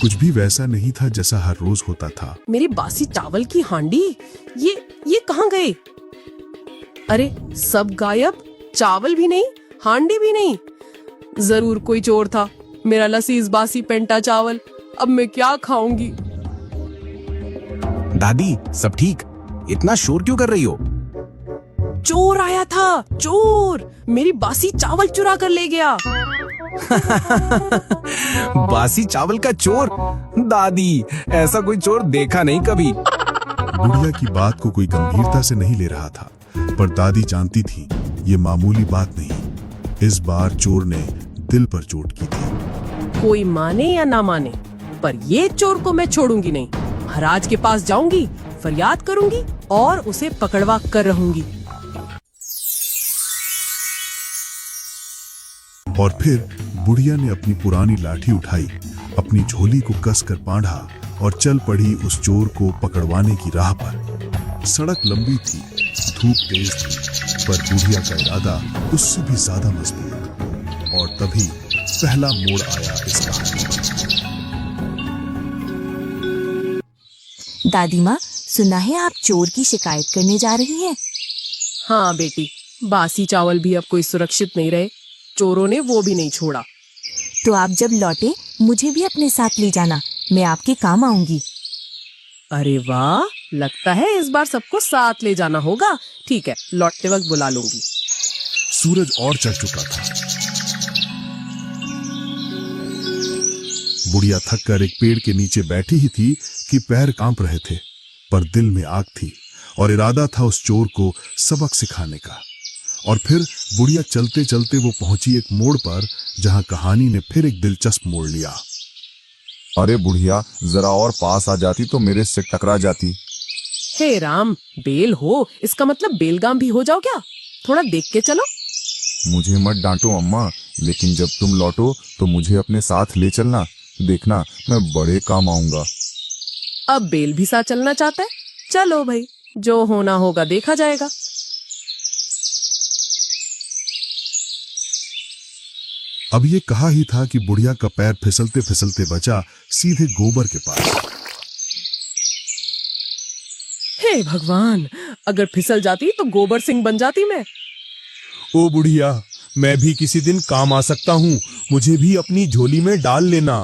कुछ भी वैसा नहीं था जैसा हर रोज होता था। मेरी बासी चावल की हांडी, ये कहाँ गए? अरे सब गायब, चावल भी नहीं, हांडी भी नहीं। जरूर कोई चोर था। मेरा लसीज बासी पेंटा चावल, अब मैं क्या खाऊंगी? दादी सब ठीक? इतना शोर क्यों कर रही हो? चोर आया था, चोर मेरी बासी चावल चुरा कर ले गया। बासी चावल का चोर? दादी ऐसा कोई चोर देखा नहीं कभी। बुढ़िया की बात को कोई गंभीरता से नहीं ले रहा था, पर दादी जानती थी ये मामूली बात नहीं। इस बार चोर ने दिल पर चोट की थी। कोई माने या ना माने, पर ये चोर को मैं छोड़ूंगी नहीं। महाराज के पास जाऊंगी, फरियाद करूंगी और उसे पकड़वा कर रहूंगी। और फिर बुढ़िया ने अपनी पुरानी लाठी उठाई, अपनी झोली को कसकर बांधा और चल पड़ी उस चोर को पकड़वाने की राह पर। सड़क लंबी थी, धूप तेज थी, पर बुढ़िया का इरादा उससे भी ज्यादा मजबूत। और तभी पहला मोड़ आया इस कहानी में। दादी माँ, सुना है आप चोर की शिकायत करने जा रही हैं? हाँ बेटी, बासी चावल भी अब कोई सुरक्षित नहीं रहे। चोरों ने वो भी नहीं छोड़ा। तो आप जब लौटे मुझे भी अपने साथ ले जाना, मैं आपके काम आऊंगी। अरे वाह, लगता है इस बार सबको साथ ले जाना होगा। ठीक है, लौटते वक्त बुला लूंगी। सूरज और चढ़ चुका था। बुढ़िया थककर एक पेड़ के नीचे बैठी ही थी कि पैर कांप रहे थे, पर दिल में आग थी और इरादा था उस चोर को सबक सिखाने का। और फिर बुढ़िया चलते चलते वो पहुंची एक मोड़ पर, जहां कहानी ने फिर एक दिलचस्प मोड़ लिया। अरे बुढ़िया, जरा और पास आ जाती तो मेरे से टकरा जाती। हे राम, बेल हो, इसका मतलब बेलगाम भी हो जाओ क्या? थोड़ा देख के चलो। मुझे मत डांटो अम्मा, लेकिन जब तुम लौटो तो मुझे अपने साथ ले चलना। देखना, मैं बड़े काम आऊंगा। अब बेल भी साथ चलना चाहता है? चलो भाई, जो होना होगा देखा जाएगा। अब ये कहा ही था कि बुढ़िया का पैर फिसलते फिसलते बचा सीधे गोबर के पास। हे भगवान, अगर फिसल जाती तो गोबर सिंह बन जाती मैं। ओ बुढ़िया, मैं भी किसी दिन काम आ सकता हूँ, मुझे भी अपनी झोली में डाल लेना।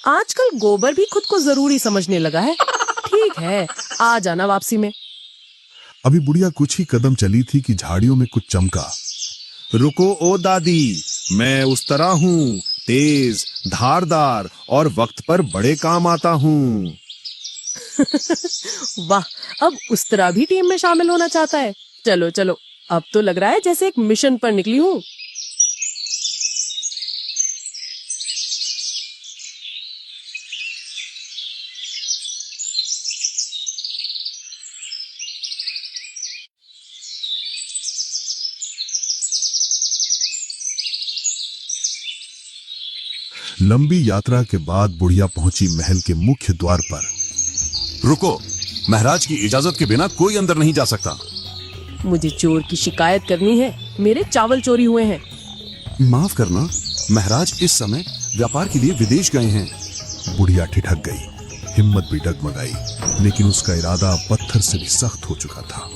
आजकल गोबर भी खुद को जरूरी समझने लगा है। ठीक है, आ जाना वापसी में। अभी बुढ़िया कुछ ही कदम चली थी कि झाड़ियों में कुछ चमका। रुको ओ दादी, मैं उस तरह हूँ, तेज, धारदार और वक्त पर बड़े काम आता हूँ। वाह, अब उस तरह भी टीम में शामिल होना चाहता है। चलो चलो, अब तो लग रहा है जैसे एक मिशन पर निकली हूँ। लंबी यात्रा के बाद बुढ़िया पहुंची महल के मुख्य द्वार पर। रुको, महाराज की इजाजत के बिना कोई अंदर नहीं जा सकता। मुझे चोर की शिकायत करनी है, मेरे चावल चोरी हुए हैं। माफ करना, महाराज इस समय व्यापार के लिए विदेश गए हैं। बुढ़िया ठिठक गई, हिम्मत भी डगमगाई, लेकिन उसका इरादा पत्थर से भी सख्त हो चुका था।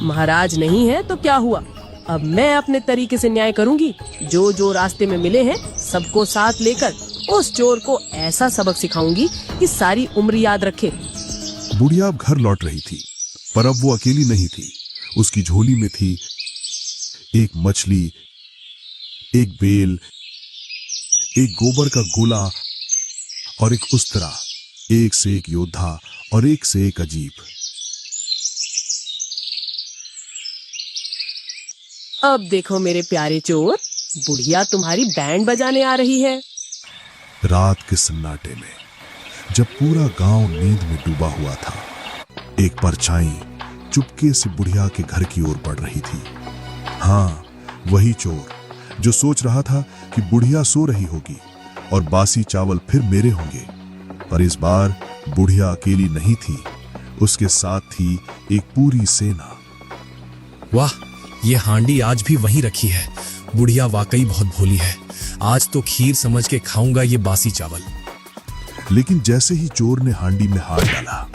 महाराज नहीं है तो क्या हुआ, अब मैं अपने तरीके से न्याय करूंगी। जो जो रास्ते में मिले हैं सबको साथ लेकर उस चोर को ऐसा सबक सिखाऊंगी कि सारी उम्र याद रखे। बुढ़िया अब घर लौट रही थी, पर अब वो अकेली नहीं थी। उसकी झोली में थी एक मछली, एक बेल, एक गोबर का गोला और एक उस्तरा, एक से एक योद्धा और एक से एक अजीब। अब देखो मेरे प्यारे चोर, बुढ़िया तुम्हारी बैंड बजाने आ रही है। रात के सन्नाटे में, जब पूरा गांव नींद में डूबा हुआ था, एक परछाई चुपके से बुढ़िया के घर की ओर बढ़ रही थी। हाँ, वही चोर जो सोच रहा था कि बुढ़िया सो रही होगी और बासी चावल फिर मेरे होंगे। पर इस बार बुढ़िया अकेली नहीं थी, उसके साथ थी एक पूरी सेना। वाह, ये हांडी आज भी वहीं रखी है। बुढ़िया वाकई बहुत भोली है। आज तो खीर समझ के खाऊंगा ये बासी चावल। लेकिन जैसे ही चोर ने हांडी में हाथ डाला,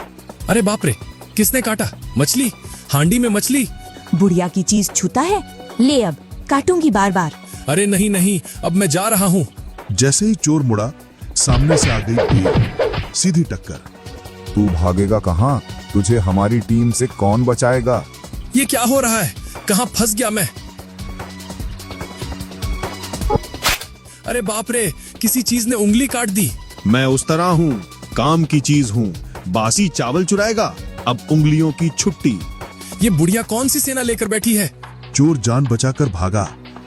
अरे बाप रे, किसने काटा? मछली, हांडी में मछली। बुढ़िया की चीज छूता है, ले अब काटूंगी बार बार। अरे नहीं नहीं, अब मैं जा रहा हूँ। जैसे ही चोर मुड़ा, सामने से आ गई भीड़, सीधी टक्कर। तू भागेगा कहाँ? तुझे हमारी टीम से कौन बचाएगा? ये क्या हो रहा है? कहाँ फंस गया मैं? अरे बाप रे, किसी चीज ने उंगली काट दी। मैं उस तरह हूँ, काम की चीज हूँ। बासी चावल चुराएगा, अब उंगलियों की छुट्टी। ये बुढ़िया कौन सी सेना लेकर बैठी है? चोर जान बचाकर भागा,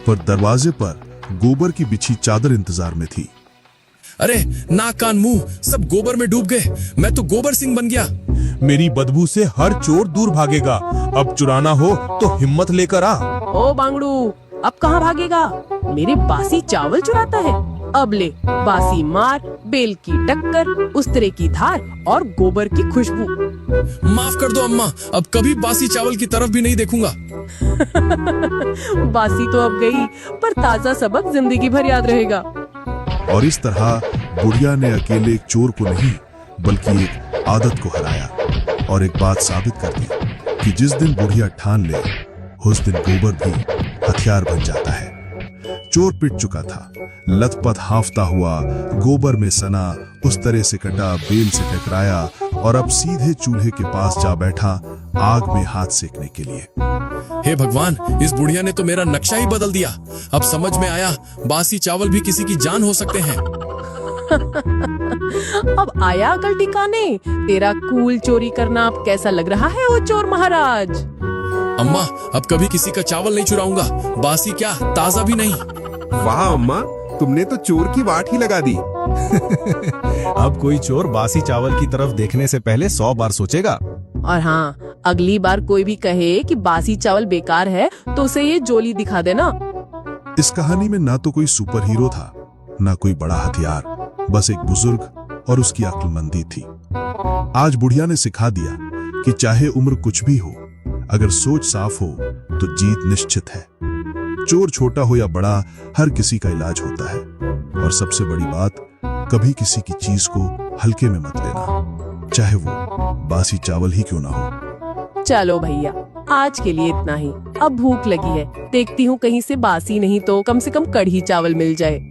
पर दरवाजे पर गोबर की बिछी चादर इंतजार में थी। अरे नाक कान मुंह सब गोबर में डूब गए। मैं तो गोबर सिंह बन गया। मेरी बदबू से हर चोर दूर भागेगा। अब चुराना हो तो हिम्मत लेकर आ। ओ बांगड़ू, अब कहाँ भागेगा? मेरे बासी चावल चुराता है। अब ले, बासी मार, बेल की टक्कर, उस्तरे की धार और गोबर की खुशबू। माफ कर दो अम्मा, अब कभी बासी चावल की तरफ भी नहीं देखूंगा। बासी तो अब गई, पर ताजा सबक जिंदगी भर याद रहेगा। और इस तरह बुढ़िया ने अकेले एक चोर को नहीं, बल्कि एक आदत को हराया और एक बात साबित कर दी कि जिस दिन बुढ़िया ठान ले, उस दिन गोबर भी हथियार बन जाता है। चोर पिट चुका था, लथपथ हांफता हुआ गोबर में सना, उस तरह से कटा, बेल से टकराया और अब सीधे चूल्हे के पास जा बैठा, आग में हाथ सेकने के लिए। हे भगवान, इस बुढ़िया ने तो मेरा नक्शा ही बदल दिया। अब समझ में आया, बासी चावल भी किसी की जान हो सकते हैं। अब आया अकल ठिकाने। तेरा कूल चोरी करना अब कैसा लग रहा है, ओ चोर महाराज? अम्मा, अब कभी किसी का चावल नहीं चुराऊंगा। बासी क्या, ताजा भी नहीं। वाह अम्मा, तुमने तो चोर की वाट ही लगा दी। अब कोई चोर बासी चावल की तरफ देखने से पहले 100 बार सोचेगा। और हाँ, अगली बार कोई भी कहे कि बासी चावल बेकार है, तो उसे ये जोली दिखा देना। इस कहानी में ना तो कोई सुपर हीरो था, ना कोई बड़ा हथियार, बस एक बुजुर्ग और उसकी अक्लमंदी थी। आज बुढ़िया ने सिखा दिया कि चाहे उम्र कुछ भी हो, अगर सोच साफ हो तो जीत निश्चित है। चोर छोटा हो या बड़ा, हर किसी का इलाज होता है। और सबसे बड़ी बात, कभी किसी की चीज को हल्के में मत लेना, चाहे वो बासी चावल ही क्यों ना हो। चलो भैया, आज के लिए इतना ही। अब भूख लगी है, देखती हूँ कहीं से बासी नहीं तो कम से कम कढ़ी चावल मिल जाए।